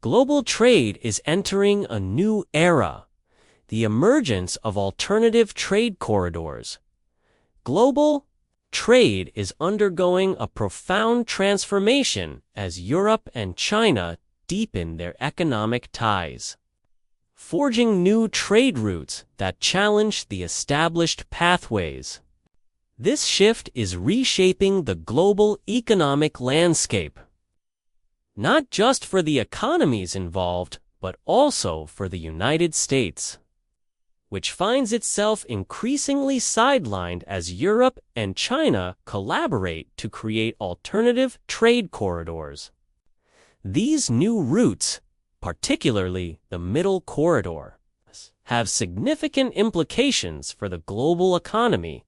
Global trade is entering a new era, the emergence of alternative trade corridors. Global trade is undergoing a profound transformation as Europe and China deepen their economic ties, forging new trade routes that challenge the established pathways. This shift is reshaping the global economic landscape, not just for the economies involved, but also for the United States, which finds itself increasingly sidelined as Europe and China collaborate to create alternative trade corridors. These new routes, particularly the Middle Corridor, have significant implications for the global economy,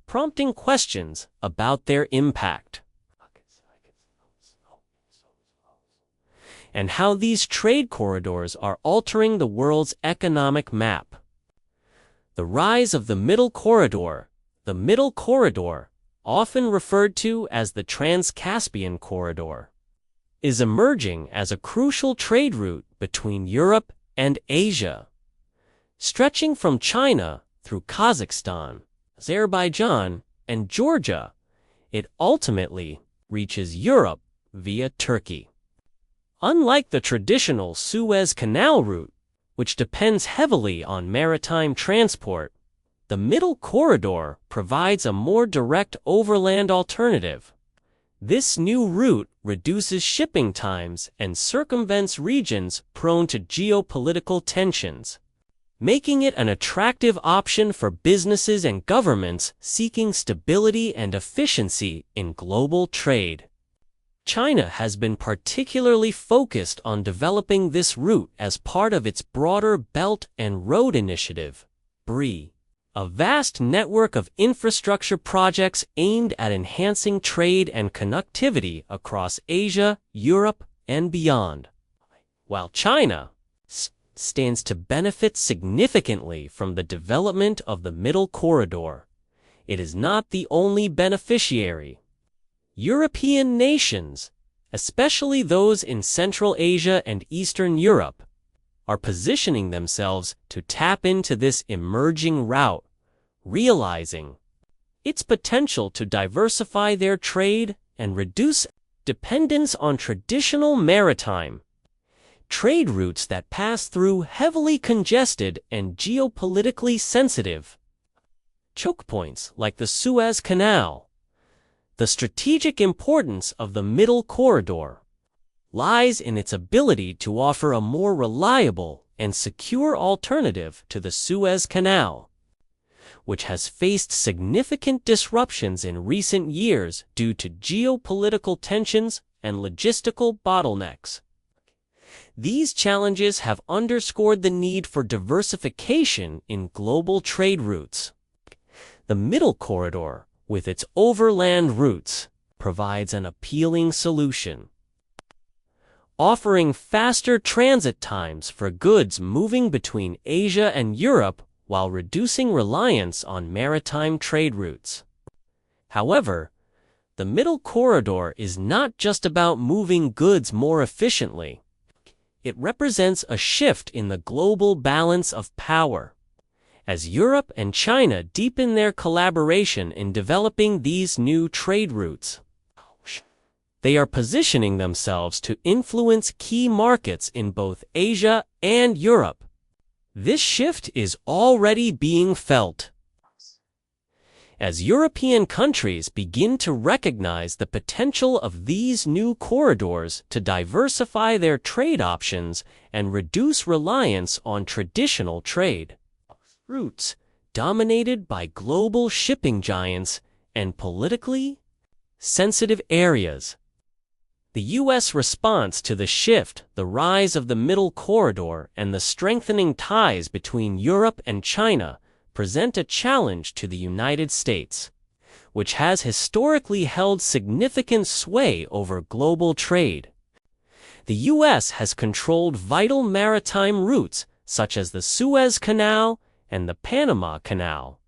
prompting questions about their impact and how these trade corridors are altering the world's economic map. The rise of the Middle Corridor, often referred to as the Trans-Caspian Corridor, is emerging as a crucial trade route between Europe and Asia. Stretching from China through Kazakhstan, Azerbaijan, and Georgia, it ultimately reaches Europe via Turkey. Unlike the traditional Suez Canal route, which depends heavily on maritime transport, the Middle Corridor provides a more direct overland alternative. This new route reduces shipping times and circumvents regions prone to geopolitical tensions, making it an attractive option for businesses and governments seeking stability and efficiency in global trade. China has been particularly focused on developing this route as part of its broader Belt and Road Initiative, BRI, a vast network of infrastructure projects aimed at enhancing trade and connectivity across Asia, Europe, and beyond. While China stands to benefit significantly from the development of the Middle Corridor, it is not the only beneficiary. European nations, especially those in Central Asia and Eastern Europe, are positioning themselves to tap into this emerging route, realizing its potential to diversify their trade and reduce dependence on traditional maritime trade routes that pass through heavily congested and geopolitically sensitive choke points like the Suez Canal. The strategic importance of the Middle Corridor lies in its ability to offer a more reliable and secure alternative to the Suez Canal, which has faced significant disruptions in recent years due to geopolitical tensions and logistical bottlenecks. These challenges have underscored the need for diversification in global trade routes. The Middle Corridor, with its overland routes, provides an appealing solution, offering faster transit times for goods moving between Asia and Europe while reducing reliance on maritime trade routes. However, the Middle Corridor is not just about moving goods more efficiently. It represents a shift in the global balance of power. As Europe and China deepen their collaboration in developing these new trade routes, they are positioning themselves to influence key markets in both Asia and Europe. This shift is already being felt. As European countries begin to recognize the potential of these new corridors to diversify their trade options and reduce reliance on traditional trade routes dominated by global shipping giants and politically sensitive areas. The U.S. response to the shift, the rise of the Middle Corridor, and the strengthening ties between Europe and China present a challenge to the United States, which has historically held significant sway over global trade. The U.S. has controlled vital maritime routes such as the Suez Canal and the Panama Canal,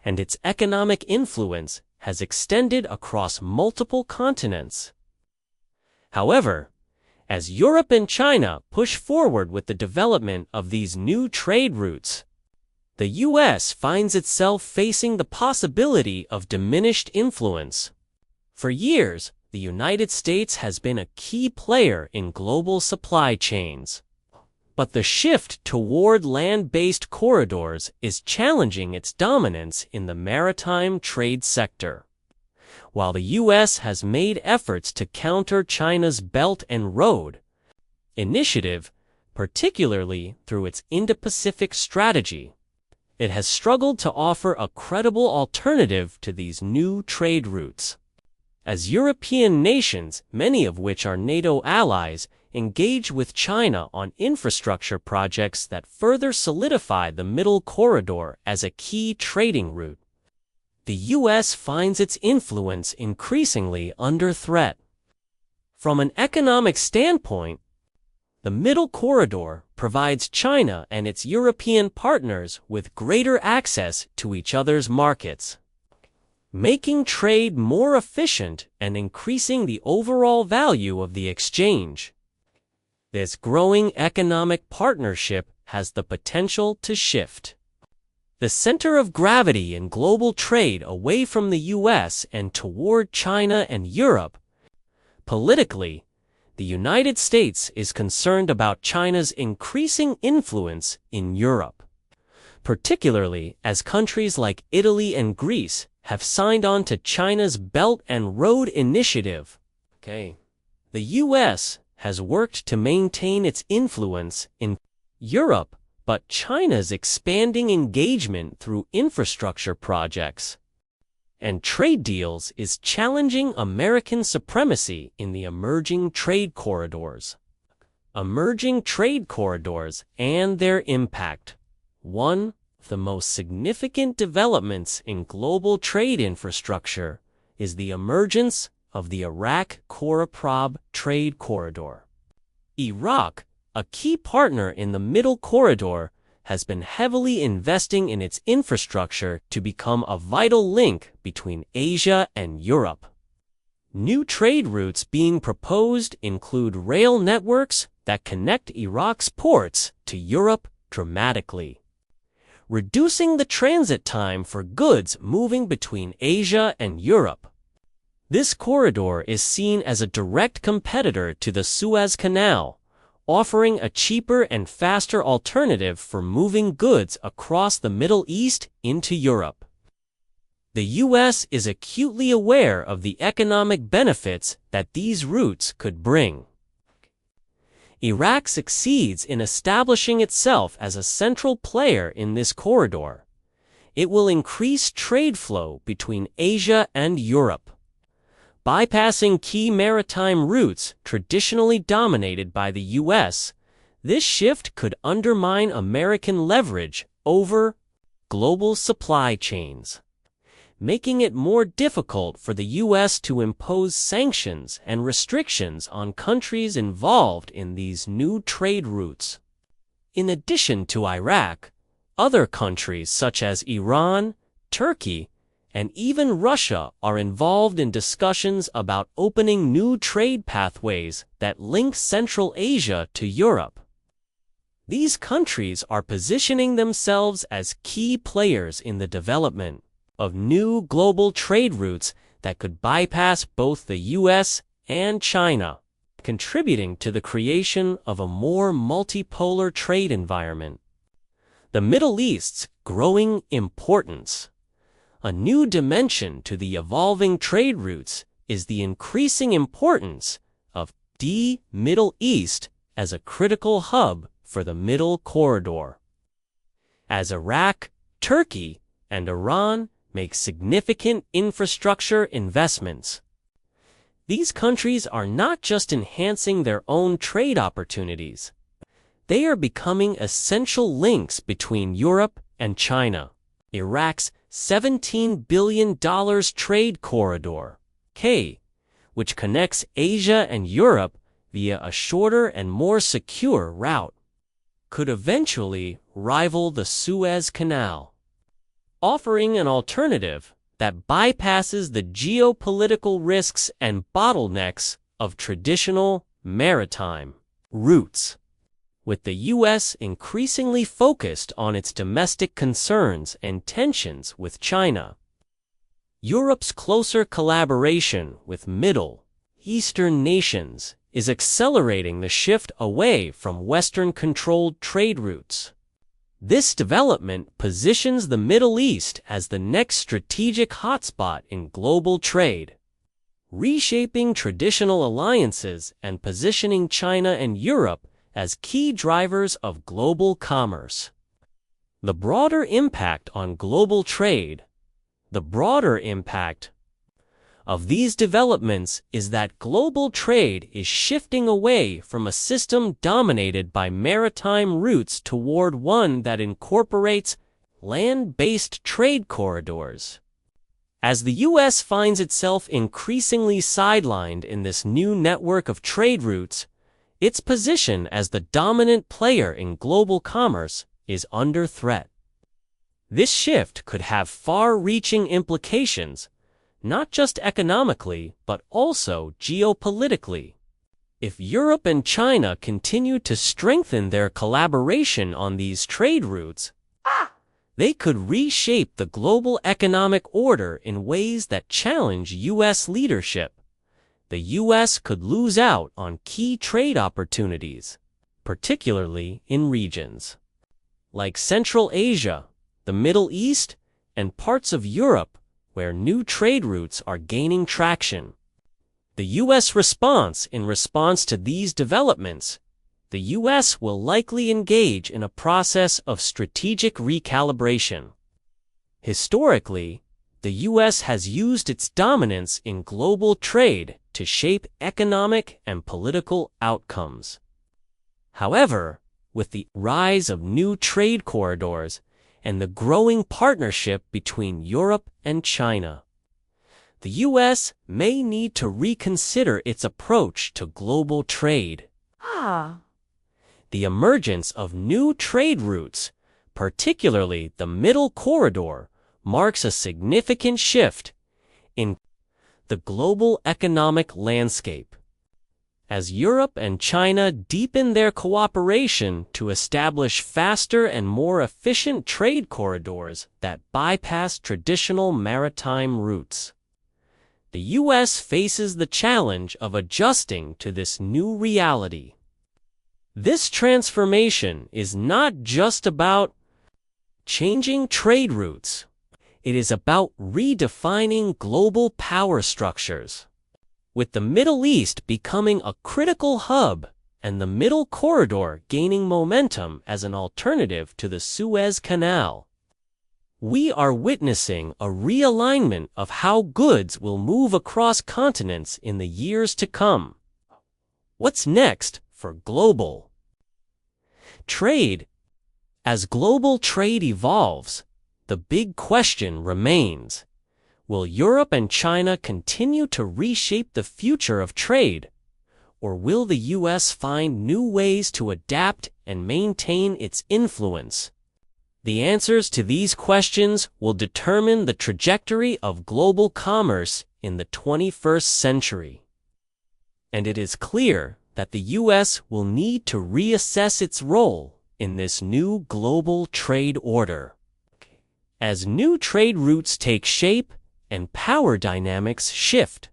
and its economic influence has extended across multiple continents. However, As Europe and China push forward with the development of these new trade routes, the U.S. finds itself facing the possibility of diminished influence. For years, the United States has been a key player in global supply chains. But the shift toward land-based corridors is challenging its dominance in the maritime trade sector. While the U.S. has made efforts to counter China's Belt and Road Initiative, particularly through its Indo-Pacific strategy, it has struggled to offer a credible alternative to these new trade routes. As European nations, many of which are NATO allies, engage with China on infrastructure projects that further solidify the Middle Corridor as a key trading route, the U.S. finds its influence increasingly under threat. From an economic standpoint, the Middle Corridor provides China and its European partners with greater access to each other's markets, making trade more efficient and increasing the overall value of the exchange. This growing economic partnership has the potential to shift the center of gravity in global trade away from the U.S. and toward China and Europe. Politically, the United States is concerned about China's increasing influence in Europe, particularly as countries like Italy and Greece have signed on to China's Belt and Road Initiative. The U.S. has worked to maintain its influence in Europe, but China's expanding engagement through infrastructure projects and trade deals is challenging American supremacy in the emerging trade corridors. Emerging trade corridors and their impact. One of the most significant developments in global trade infrastructure is the emergence of the Iraq-Khoraprab trade corridor. Iraq, a key partner in the Middle Corridor, has been heavily investing in its infrastructure to become a vital link between Asia and Europe. New trade routes being proposed include rail networks that connect Iraq's ports to Europe dramatically, reducing the transit time for goods moving between Asia and Europe. This corridor is seen as a direct competitor to the Suez Canal, offering a cheaper and faster alternative for moving goods across the Middle East into Europe. The U.S. is acutely aware of the economic benefits that these routes could bring. Iraq succeeds in establishing itself as a central player in this corridor. It will increase trade flow between Asia and Europe, bypassing key maritime routes traditionally dominated by the U.S. This shift could undermine American leverage over global supply chains, making it more difficult for the U.S. to impose sanctions and restrictions on countries involved in these new trade routes. In addition to Iraq, other countries such as Iran, Turkey, and even Russia are involved in discussions about opening new trade pathways that link Central Asia to Europe. These countries are positioning themselves as key players in the development of new global trade routes that could bypass both the U.S. and China, contributing to the creation of a more multipolar trade environment. The Middle East's growing importance. A new dimension to the evolving trade routes is the increasing importance of the Middle East as a critical hub for the Middle Corridor. As Iraq, Turkey, and Iran make significant infrastructure investments, these countries are not just enhancing their own trade opportunities, they are becoming essential links between Europe and China. Iraq's $17 billion trade corridor, which connects Asia and Europe via a shorter and more secure route, could eventually rival the Suez Canal, offering an alternative that bypasses the geopolitical risks and bottlenecks of traditional maritime routes, with the U.S. increasingly focused on its domestic concerns and tensions with China. Europe's closer collaboration with Middle Eastern nations is accelerating the shift away from Western-controlled trade routes. This development positions the Middle East as the next strategic hotspot in global trade, reshaping traditional alliances and positioning China and Europe as key drivers of global commerce. The broader impact on global trade. The broader impact of these developments is that global trade is shifting away from a system dominated by maritime routes toward one that incorporates land-based trade corridors. As the U.S. finds itself increasingly sidelined in this new network of trade routes, its position as the dominant player in global commerce is under threat. This shift could have far-reaching implications, not just economically, but also geopolitically. If Europe and China continue to strengthen their collaboration on these trade routes, they could reshape the global economic order in ways that challenge U.S. leadership. The U.S. could lose out on key trade opportunities, particularly in regions like Central Asia, the Middle East, and parts of Europe, where new trade routes are gaining traction. The U.S. response to these developments, the U.S. will likely engage in a process of strategic recalibration. Historically, the U.S. has used its dominance in global trade to shape economic and political outcomes. However, with the rise of new trade corridors and the growing partnership between Europe and China, the U.S. may need to reconsider its approach to global trade. The emergence of new trade routes, particularly the Middle Corridor, marks a significant shift in the global economic landscape. As Europe and China deepen their cooperation to establish faster and more efficient trade corridors that bypass traditional maritime routes, the U.S. faces the challenge of adjusting to this new reality. This transformation is not just about changing trade routes. It is about redefining global power structures. With the Middle East becoming a critical hub and the Middle Corridor gaining momentum as an alternative to the Suez Canal, we are witnessing a realignment of how goods will move across continents in the years to come. What's next for global trade? As global trade evolves, the big question remains: will Europe and China continue to reshape the future of trade, or will the U.S. find new ways to adapt and maintain its influence? The answers to these questions will determine the trajectory of global commerce in the 21st century. And it is clear that the U.S. will need to reassess its role in this new global trade order. As new trade routes take shape and power dynamics shift,